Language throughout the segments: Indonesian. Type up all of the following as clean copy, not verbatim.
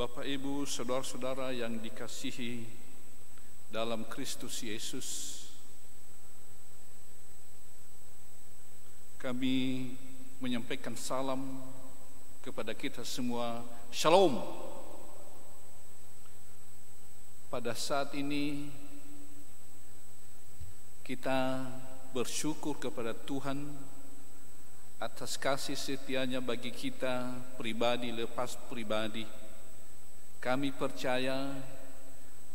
Bapak, Ibu, saudara-saudara yang dikasihi dalam Kristus Yesus, kami menyampaikan salam kepada kita semua. Shalom. Pada saat ini kita bersyukur kepada Tuhan atas kasih setianya bagi kita pribadi lepas pribadi. Kami percaya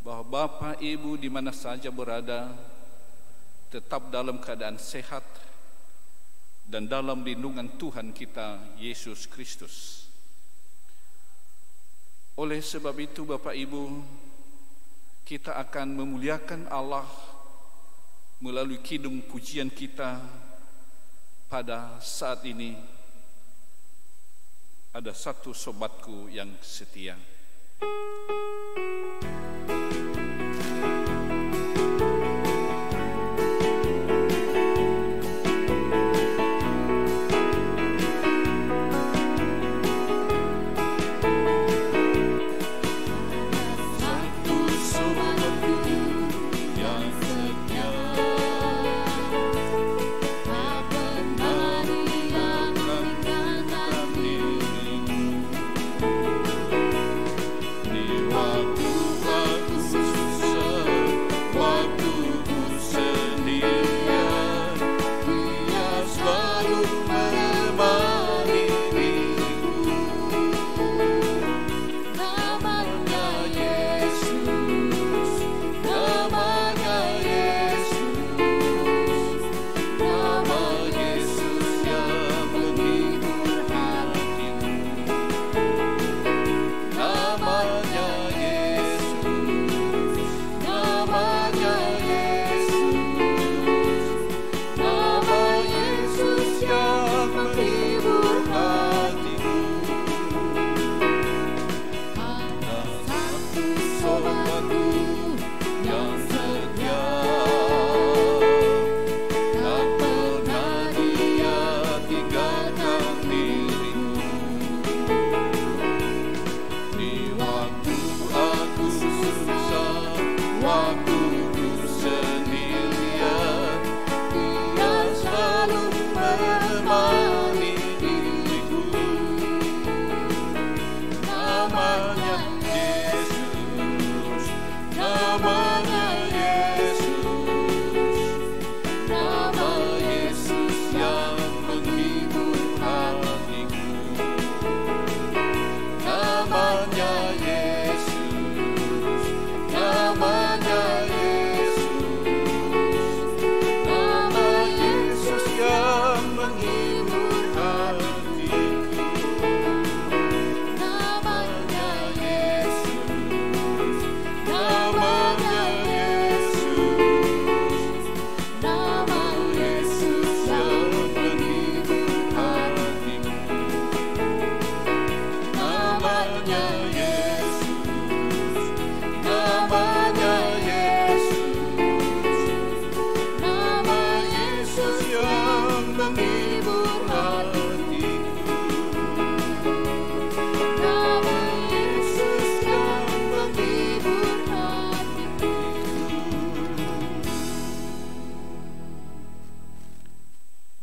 bahwa Bapak Ibu di mana saja berada tetap dalam keadaan sehat dan dalam lindungan Tuhan kita Yesus Kristus. Oleh sebab itu Bapak Ibu, kita akan memuliakan Allah melalui kidung pujian kita pada saat ini. Ada satu sobatku yang setia.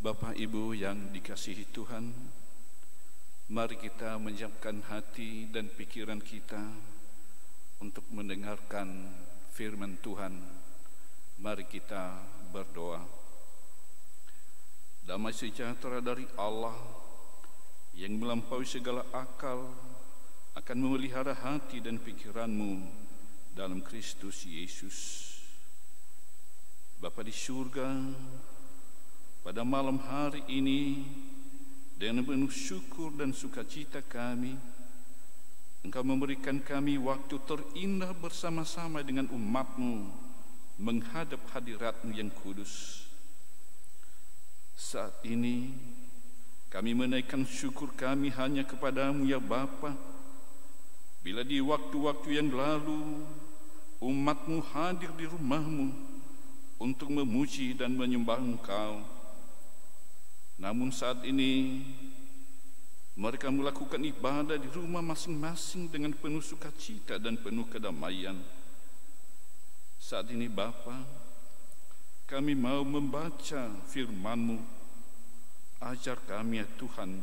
Bapak Ibu yang dikasihi Tuhan, mari kita menyiapkan hati dan pikiran kita untuk mendengarkan firman Tuhan. Mari kita berdoa. Damai sejahtera dari Allah yang melampaui segala akal akan memelihara hati dan pikiranmu dalam Kristus Yesus. Bapa di surga, pada malam hari ini, dengan penuh syukur dan sukacita kami, Engkau memberikan kami waktu terindah bersama-sama dengan umat-Mu menghadap hadirat-Mu yang kudus. Saat ini, kami menaikkan syukur kami hanya kepada-Mu ya Bapa. Bila di waktu-waktu yang lalu, umat-Mu hadir di rumah-Mu untuk memuji dan menyembah Engkau, namun saat ini Mereka melakukan ibadah di rumah masing-masing dengan penuh sukacita dan penuh kedamaian. Saat ini Bapa, kami mau membaca firman-Mu. Ajar kami ya Tuhan,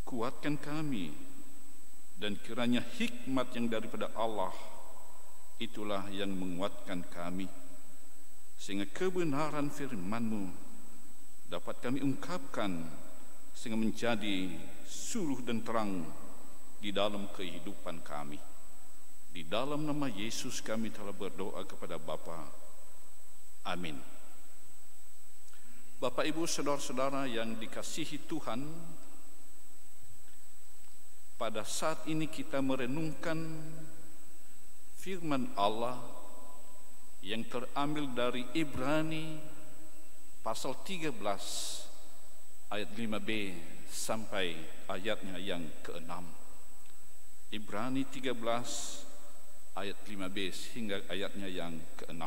kuatkan kami, dan kiranya hikmat yang daripada Allah itulah yang menguatkan kami, sehingga kebenaran firman-Mu dapat kami ungkapkan sehingga menjadi suluh dan terang di dalam kehidupan kami. Di dalam nama Yesus kami telah berdoa kepada Bapa. Amin. Bapak, Ibu, saudara-saudara yang dikasihi Tuhan, pada saat ini kita merenungkan firman Allah yang terambil dari Ibrani pasal 13 ayat 5b sampai ayatnya yang ke-6. Ibrani 13 ayat 5b hingga ayatnya yang ke-6.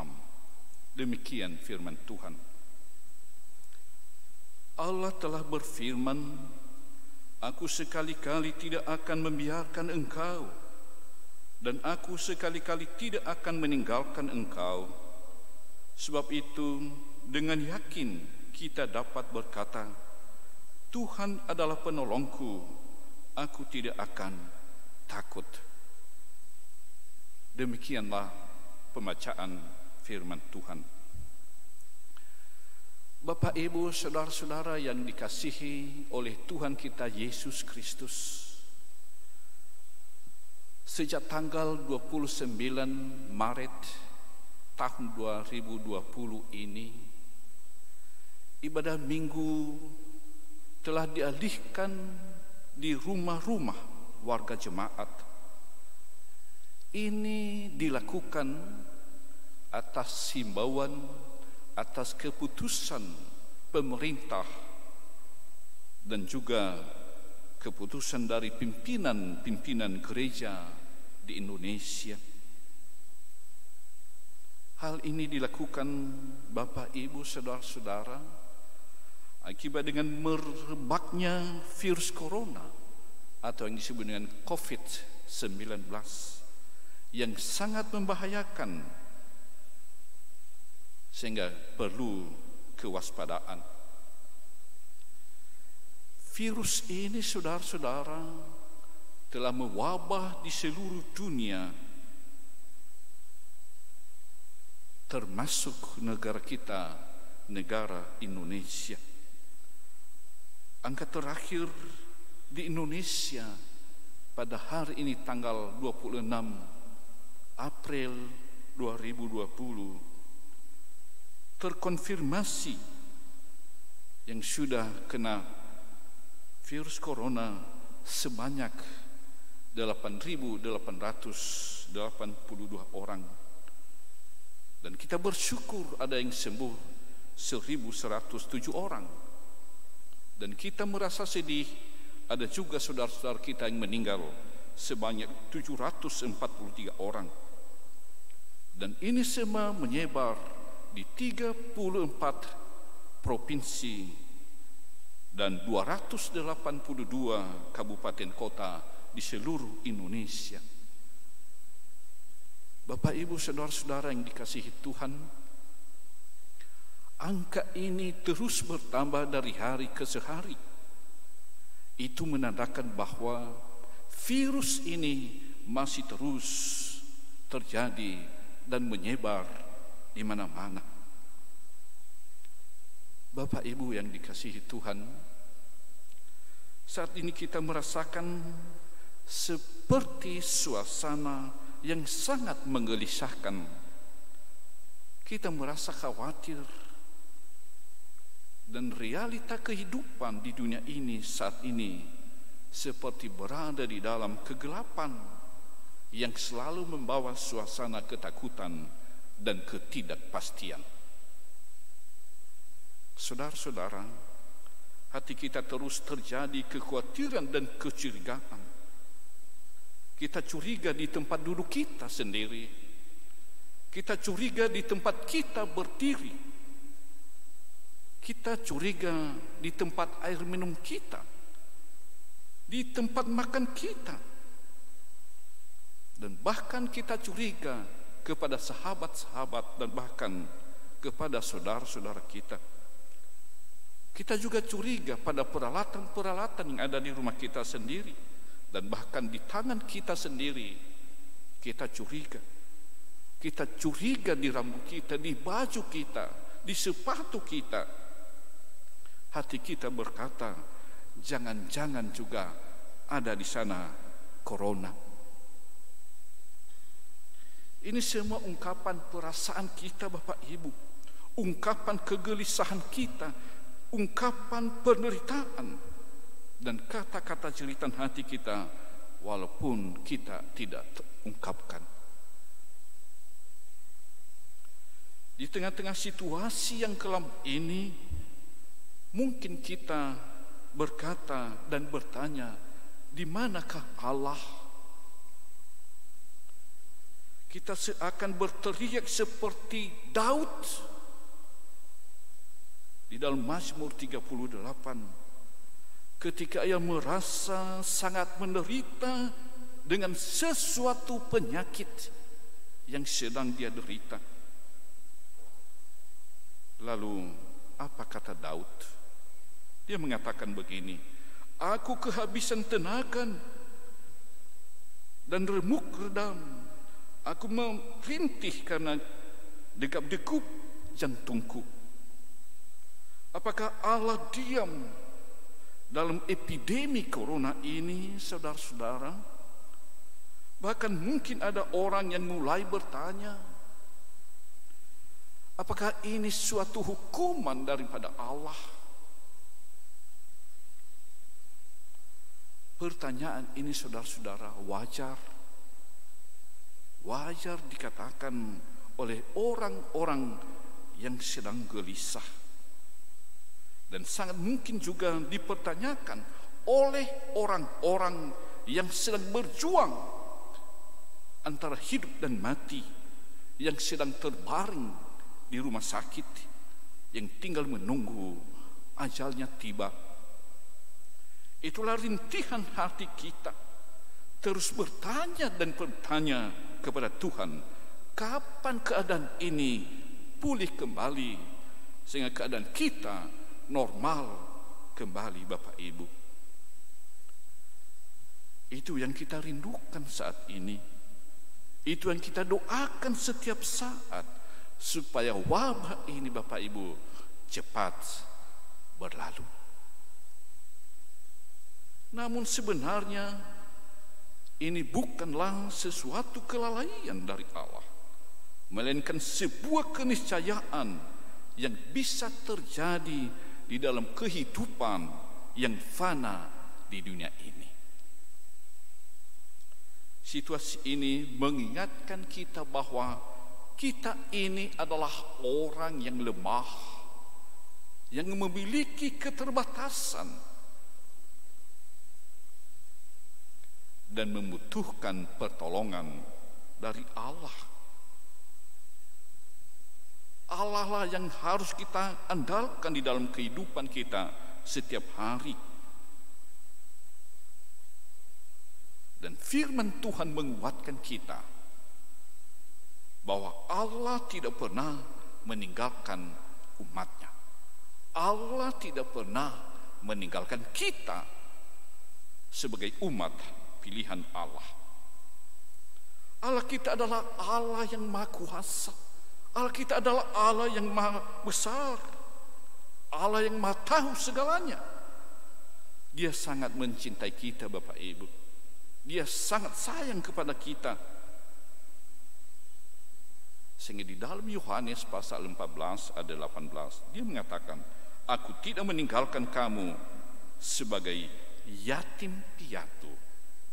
Demikian firman Tuhan. Allah telah berfirman, Aku sekali-kali tidak akan membiarkan engkau, dan aku sekali-kali tidak akan meninggalkan engkau. Sebab itu, dengan yakin kita dapat berkata, Tuhan adalah penolongku, aku tidak akan takut. Demikianlah pembacaan firman Tuhan. Bapak, Ibu, saudara-saudara yang dikasihi oleh Tuhan kita Yesus Kristus, sejak tanggal 29 Maret tahun 2020 ini, ibadah minggu telah dialihkan di rumah-rumah warga jemaat. Ini dilakukan atas himbauan, atas keputusan pemerintah dan juga keputusan dari pimpinan gereja di Indonesia. Hal ini dilakukan Bapak, Ibu, saudara-saudara, akibat dengan merebaknya virus corona atau yang disebut dengan COVID-19 yang sangat membahayakan, sehingga perlu kewaspadaan. Virus ini, saudara-saudara, telah mewabah di seluruh dunia, termasuk negara kita, negara Indonesia. Angka terakhir di Indonesia pada hari ini tanggal 26 April 2020 terkonfirmasi yang sudah kena virus corona sebanyak 8.882 orang, dan kita bersyukur ada yang sembuh 1.107 orang, dan kita merasa sedih ada juga saudara-saudara kita yang meninggal sebanyak 743 orang, dan ini semua menyebar di 34 provinsi dan 282 kabupaten kota di seluruh Indonesia. Bapak, Ibu, saudara-saudara yang dikasihi Tuhan, angka ini terus bertambah dari hari ke hari. Itu menandakan bahwa virus ini masih terus terjadi dan menyebar di mana-mana. Bapak, Ibu yang dikasihi Tuhan, saat ini kita merasakan seperti suasana yang sangat menggelisahkan. Kita merasa khawatir, dan realita kehidupan di dunia ini saat ini seperti berada di dalam kegelapan yang selalu membawa suasana ketakutan dan ketidakpastian. Saudara-saudara, hati kita terus terjadi kekhawatiran dan kecurigaan. Kita curiga di tempat duduk kita sendiri. Kita curiga di tempat kita berdiri. Kita curiga di tempat air minum kita. di tempat makan kita. Dan bahkan kita curiga kepada sahabat-sahabat dan bahkan kepada saudara-saudara kita. Kita juga curiga pada peralatan-peralatan yang ada di rumah kita sendiri dan bahkan di tangan kita sendiri. Kita curiga. Kita curiga di rambut kita, di baju kita, di sepatu kita. Hati kita berkata, jangan-jangan juga ada di sana corona. Ini semua ungkapan perasaan kita, Bapak Ibu, ungkapan kegelisahan kita, ungkapan penderitaan, dan kata-kata jeritan hati kita, walaupun kita tidak terungkapkan. Di tengah-tengah situasi yang kelam ini, mungkin kita berkata dan bertanya, di manakah Allah? Kita seakan berteriak seperti Daud di dalam Mazmur 38 ketika ia merasa sangat menderita dengan sesuatu penyakit yang sedang dia derita. Lalu apa kata Daud? Dia mengatakan begini, aku kehabisan tenaga dan remuk redam. Aku merintih karena degap-degup jantungku. Apakah Allah diam dalam epidemi corona ini, saudara-saudara? Bahkan mungkin ada orang yang mulai bertanya, apakah ini suatu hukuman daripada Allah? Pertanyaan ini, saudara-saudara, wajar dikatakan oleh orang-orang yang sedang gelisah, dan sangat mungkin juga dipertanyakan oleh orang-orang yang sedang berjuang antara hidup dan mati, yang sedang terbaring di rumah sakit, yang tinggal menunggu ajalnya tiba. Itulah rintihan hati kita, terus bertanya dan bertanya kepada Tuhan, kapan keadaan ini pulih kembali sehingga keadaan kita normal kembali, Bapak Ibu. Itu yang kita rindukan saat ini. Itu yang kita doakan setiap saat, supaya wabah ini, Bapak Ibu, cepat berlalu. Namun sebenarnya ini bukanlah sesuatu kelalaian dari Allah, melainkan sebuah keniscayaan yang bisa terjadi di dalam kehidupan yang fana di dunia ini. Situasi ini mengingatkan kita bahwa kita ini adalah orang yang lemah, yang memiliki keterbatasan, dan membutuhkan pertolongan dari Allah. Allah lah yang harus kita andalkan di dalam kehidupan kita setiap hari. Dan firman Tuhan menguatkan kita bahwa Allah tidak pernah meninggalkan umatnya. Allah tidak pernah meninggalkan kita sebagai umat pilihan Allah. Allah kita adalah Allah yang Maha Kuasa. Allah kita adalah Allah yang Maha Besar. Allah yang Maha tahu segalanya. Dia sangat mencintai kita, Bapak Ibu. Dia sangat sayang kepada kita. Sehingga di dalam Yohanes pasal 14 ayat 18 dia mengatakan, aku tidak meninggalkan kamu sebagai yatim piatu.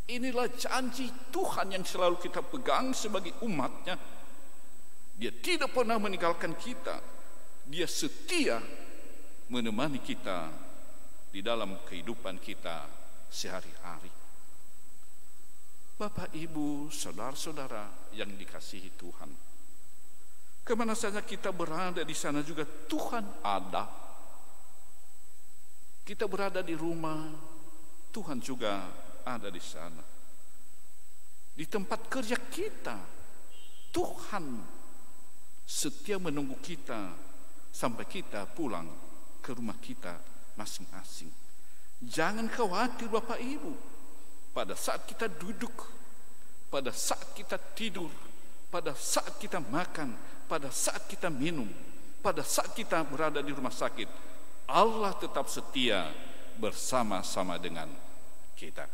Inilah janji Tuhan yang selalu kita pegang sebagai umatnya. Dia tidak pernah meninggalkan kita. Dia setia menemani kita di dalam kehidupan kita sehari-hari. Bapak, Ibu, saudara-saudara yang dikasihi Tuhan, kemana saja kita berada, di sana juga Tuhan ada. Kita berada di rumah, Tuhan juga ada di sana. Di tempat kerja kita, Tuhan setia menunggu kita sampai kita pulang ke rumah kita masing-masing. Jangan khawatir Bapak Ibu, pada saat kita duduk, pada saat kita tidur, pada saat kita makan, pada saat kita minum, pada saat kita berada di rumah sakit, Allah tetap setia bersama-sama dengan kita.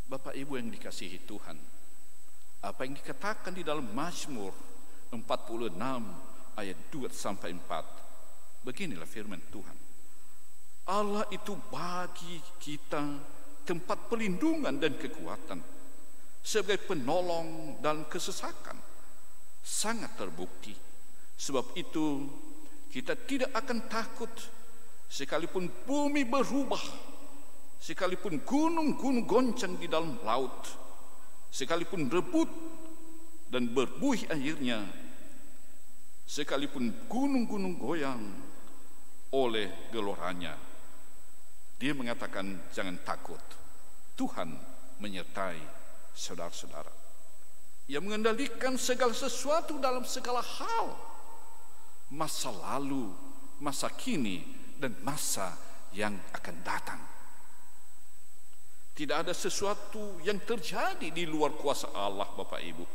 Bapak Ibu yang dikasihi Tuhan, apa yang dikatakan di dalam Mazmur 46 ayat 2 sampai 4, beginilah firman Tuhan. Allah itu bagi kita tempat perlindungan dan kekuatan, sebagai penolong dalam kesesakan. Sangat terbukti. Sebab itu kita tidak akan takut sekalipun bumi berubah, sekalipun gunung-gunung goncang di dalam laut, sekalipun rebut dan berbuih airnya, sekalipun gunung-gunung goyang oleh geloranya. Dia mengatakan jangan takut, Tuhan menyertai saudara-saudara. Ia mengendalikan segala sesuatu dalam segala hal, masa lalu, masa kini, dan masa yang akan datang. Tidak ada sesuatu yang terjadi di luar kuasa Allah, Bapak Ibu.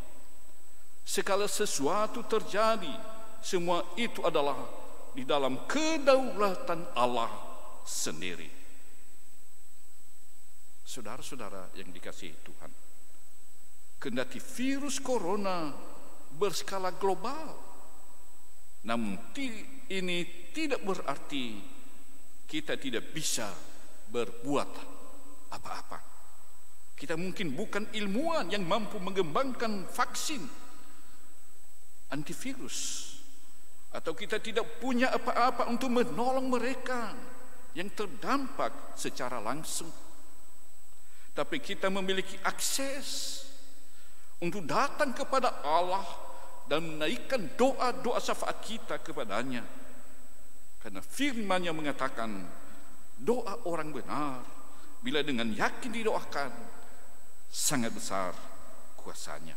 Segala sesuatu terjadi, semua itu adalah di dalam kedaulatan Allah sendiri. Saudara-saudara yang dikasihi Tuhan, kendati virus corona berskala global, namun ini tidak berarti kita tidak bisa berbuat apa-apa. Kita mungkin bukan ilmuwan yang mampu mengembangkan vaksin antivirus, atau kita tidak punya apa-apa untuk menolong mereka yang terdampak secara langsung. Tapi kita memiliki akses untuk datang kepada Allah dan menaikkan doa-doa syafaat kita kepadanya. Karena firman-Nya mengatakan, doa orang benar bila dengan yakin didoakan, sangat besar kuasanya.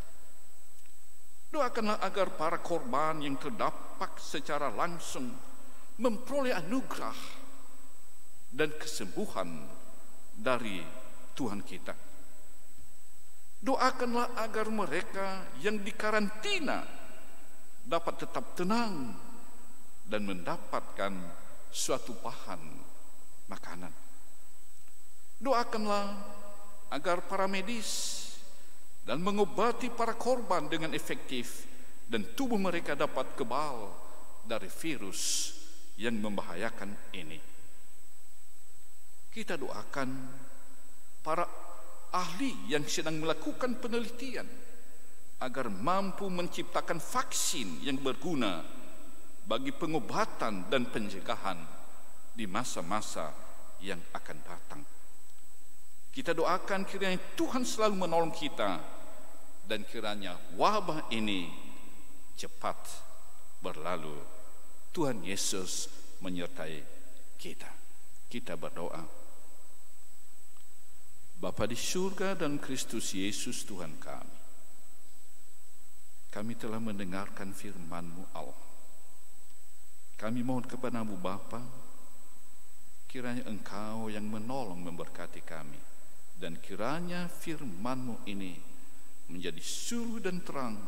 Doakanlah agar para korban yang terdampak secara langsung memperoleh anugerah dan kesembuhan dari Tuhan kita. Doakanlah agar mereka yang dikarantina dapat tetap tenang dan mendapatkan suatu bahan makanan. Doakanlah agar para medis dan mengobati para korban dengan efektif dan tubuh mereka dapat kebal dari virus yang membahayakan ini. Kita doakan para ahli yang sedang melakukan penelitian agar mampu menciptakan vaksin yang berguna bagi pengobatan dan pencegahan di masa-masa yang akan datang. Kita doakan kiranya Tuhan selalu menolong kita dan kiranya wabah ini cepat berlalu. Tuhan Yesus menyertai kita. Kita berdoa. Bapa di surga dan Kristus Yesus Tuhan kami telah mendengarkan firman-Mu Allah. Kami mohon kepada-Mu Bapa, kiranya Engkau yang menolong memberkati kami, dan kiranya firman-Mu ini menjadi suluh dan terang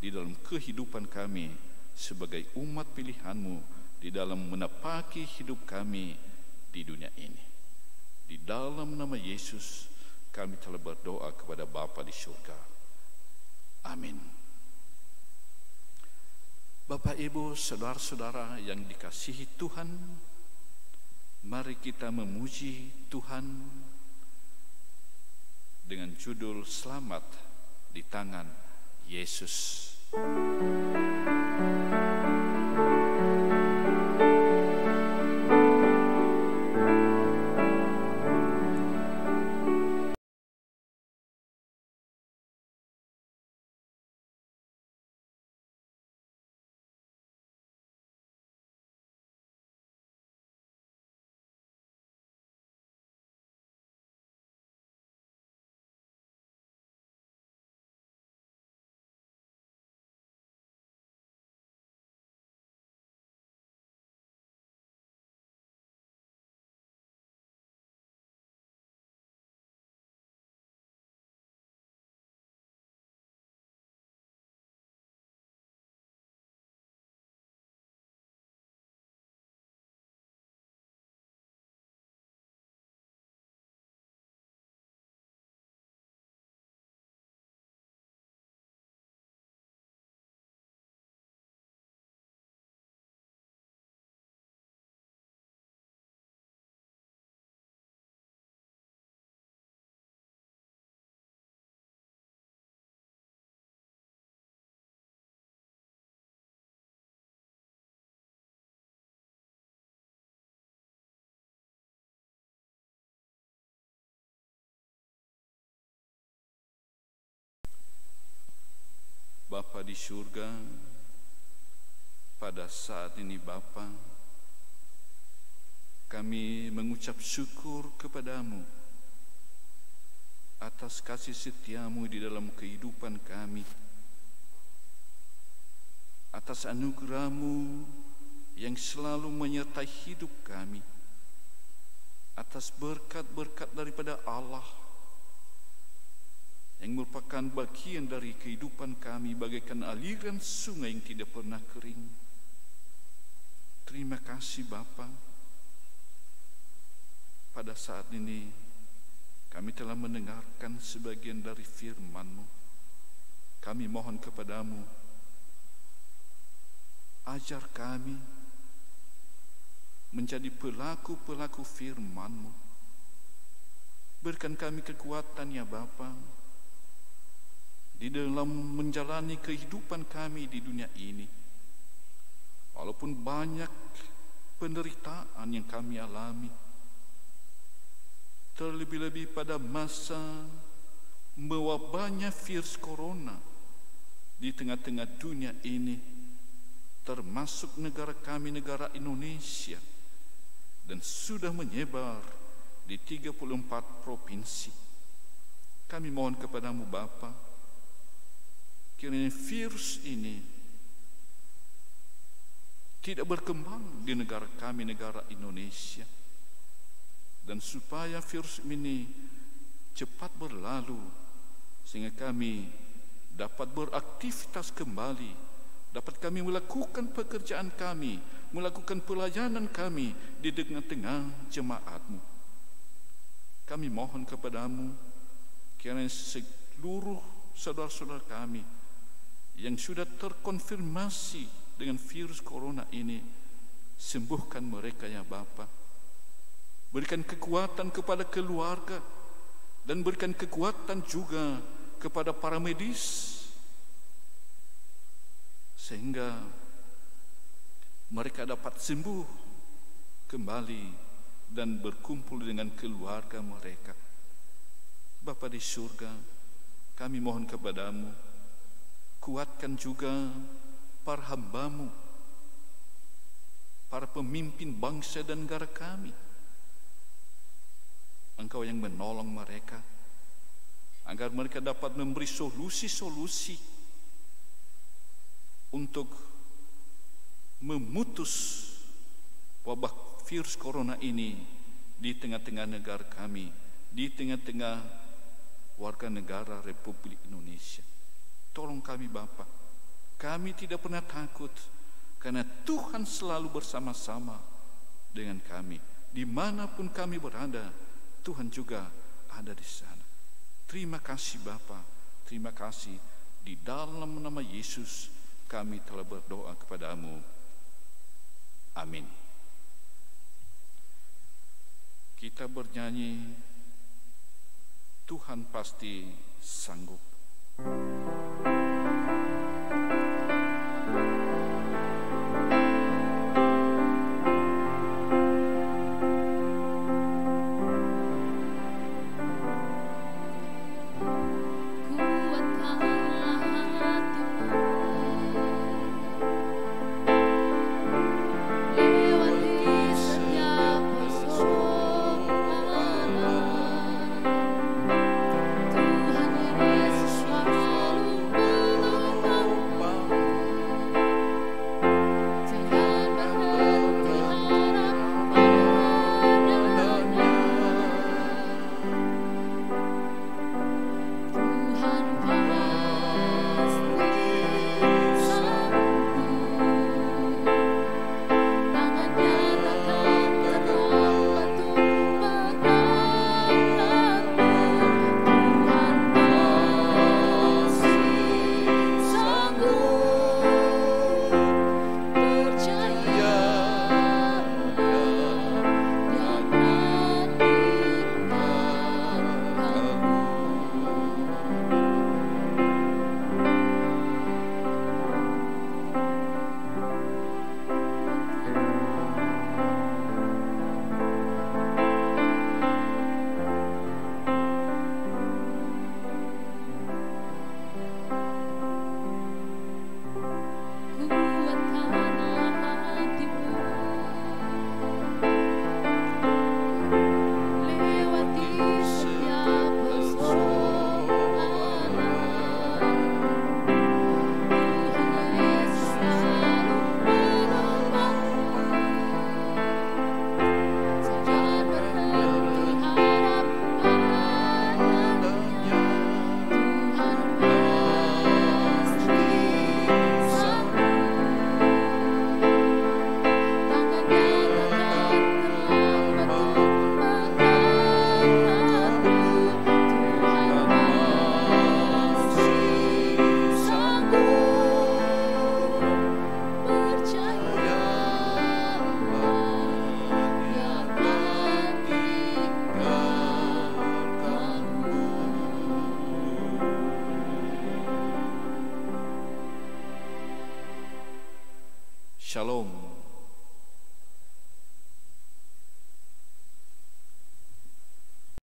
di dalam kehidupan kami sebagai umat pilihan-Mu di dalam menapaki hidup kami di dunia ini. Di dalam nama Yesus kami telah berdoa kepada Bapa di surga. Amin. Bapak, Ibu, saudara-saudara yang dikasihi Tuhan, mari kita memuji Tuhan dengan judul Selamat di Tangan Yesus. Bapa di surga, pada saat ini Bapa, kami mengucap syukur kepadamu atas kasih setiamu di dalam kehidupan kami, atas anugerahmu yang selalu menyertai hidup kami, atas berkat-berkat daripada Allah yang merupakan bagian dari kehidupan kami bagaikan aliran sungai yang tidak pernah kering. Terima kasih Bapa. Pada saat ini kami telah mendengarkan sebagian dari firman-Mu. Kami mohon kepadamu, ajar kami menjadi pelaku-pelaku firman-Mu. Berikan kami kekuatan ya Bapa, di dalam menjalani kehidupan kami di dunia ini. Walaupun banyak penderitaan yang kami alami, terlebih-lebih pada masa mewabahnya virus corona di tengah-tengah dunia ini, termasuk negara kami, negara Indonesia, dan sudah menyebar di 34 provinsi. Kami mohon kepadamu Bapa, kiranya virus ini tidak berkembang di negara kami, negara Indonesia, dan supaya virus ini cepat berlalu sehingga kami dapat beraktivitas kembali, dapat kami melakukan pekerjaan kami, melakukan pelayanan kami di tengah-tengah jemaat-Mu. Kami mohon kepadamu, kiranya seluruh saudara-saudara kami yang sudah terkonfirmasi dengan virus corona ini, sembuhkan mereka ya Bapa. Berikan kekuatan kepada keluarga dan berikan kekuatan juga kepada para medis, sehingga mereka dapat sembuh kembali dan berkumpul dengan keluarga mereka. Bapa di surga, kami mohon kepadamu, kuatkan juga para hamba-Mu, para pemimpin bangsa dan negara kami. Engkau yang menolong mereka, agar mereka dapat memberi solusi-solusi untuk memutus wabah virus corona ini di tengah-tengah negara kami, di tengah-tengah warga negara Republik Indonesia. Tolong kami Bapa, kami tidak pernah takut, karena Tuhan selalu bersama-sama dengan kami. Dimanapun kami berada, Tuhan juga ada di sana. Terima kasih Bapa, terima kasih. Di dalam nama Yesus kami telah berdoa kepadamu. Amin. Kita bernyanyi, Tuhan pasti sanggup. Tuhan Yesus selalu Shalom.